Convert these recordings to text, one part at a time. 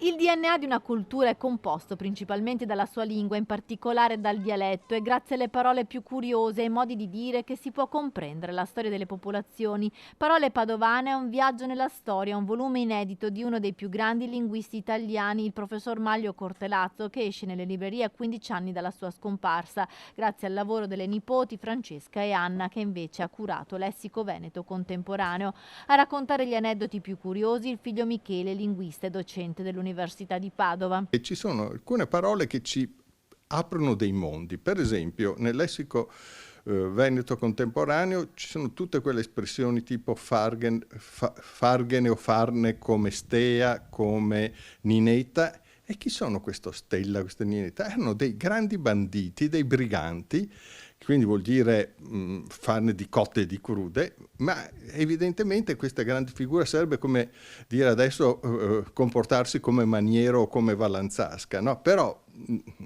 Il DNA di una cultura è composto principalmente dalla sua lingua, in particolare dal dialetto, e grazie alle parole più curiose e ai modi di dire che si può comprendere la storia delle popolazioni. Parole padovane è un viaggio nella storia, un volume inedito di uno dei più grandi linguisti italiani, il professor Maglio Cortelazzo, che esce nelle librerie a 15 anni dalla sua scomparsa, grazie al lavoro delle nipoti Francesca e Anna, che invece ha curato Lessico Veneto Contemporaneo. A raccontare gli aneddoti più curiosi il figlio Michele, linguista e docente dell'Università di Padova. E ci sono alcune parole che ci aprono dei mondi. Per esempio, nel lessico veneto contemporaneo ci sono tutte quelle espressioni tipo fargene o farne, come stea, come ninetta. E chi sono questo Stella, questa ninetta? Erano dei grandi banditi, dei briganti, quindi vuol dire farne di cotte e di crude, ma evidentemente questa grande figura sarebbe come dire adesso comportarsi come Maniero o come Vallanzasca, no? Però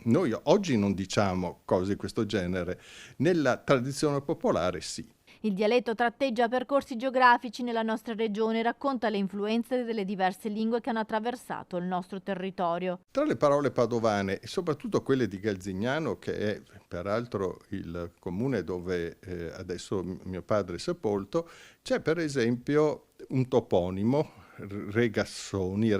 noi oggi non diciamo cose di questo genere, nella tradizione popolare sì. Il dialetto tratteggia percorsi geografici nella nostra regione e racconta le influenze delle diverse lingue che hanno attraversato il nostro territorio. Tra le parole padovane e soprattutto quelle di Galzignano, che è peraltro il comune dove adesso mio padre è sepolto, c'è per esempio un toponimo, Regazzoni,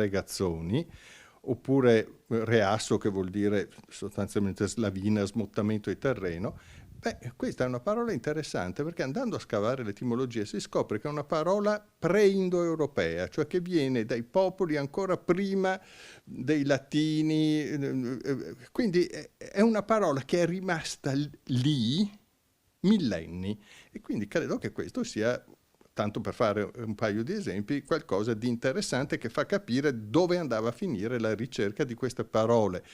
oppure Reasso, che vuol dire sostanzialmente slavina, smottamento di terreno. Beh, questa è una parola interessante perché andando a scavare l'etimologia si scopre che è una parola pre-indoeuropea, cioè che viene dai popoli ancora prima dei latini, quindi è una parola che è rimasta lì millenni e quindi credo che questo sia, tanto per fare un paio di esempi, qualcosa di interessante che fa capire dove andava a finire la ricerca di queste parole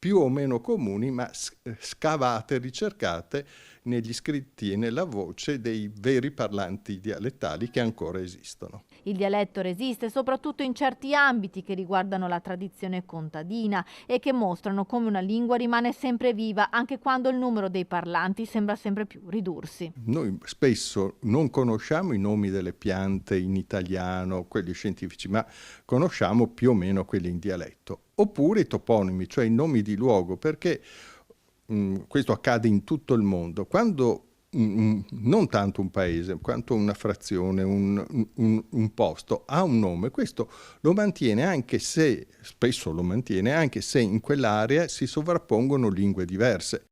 più o meno comuni, ma scavate, ricercate negli scritti e nella voce dei veri parlanti dialettali che ancora esistono. Il dialetto resiste soprattutto in certi ambiti che riguardano la tradizione contadina e che mostrano come una lingua rimane sempre viva anche quando il numero dei parlanti sembra sempre più ridursi. Noi spesso non conosciamo i nomi delle piante in italiano, quelli scientifici, ma conosciamo più o meno quelli in dialetto. Oppure i toponimi, cioè i nomi di luogo, perché questo accade in tutto il mondo. Quando non tanto un paese, quanto una frazione, un posto ha un nome, questo lo mantiene anche se, spesso lo mantiene, anche se in quell'area si sovrappongono lingue diverse.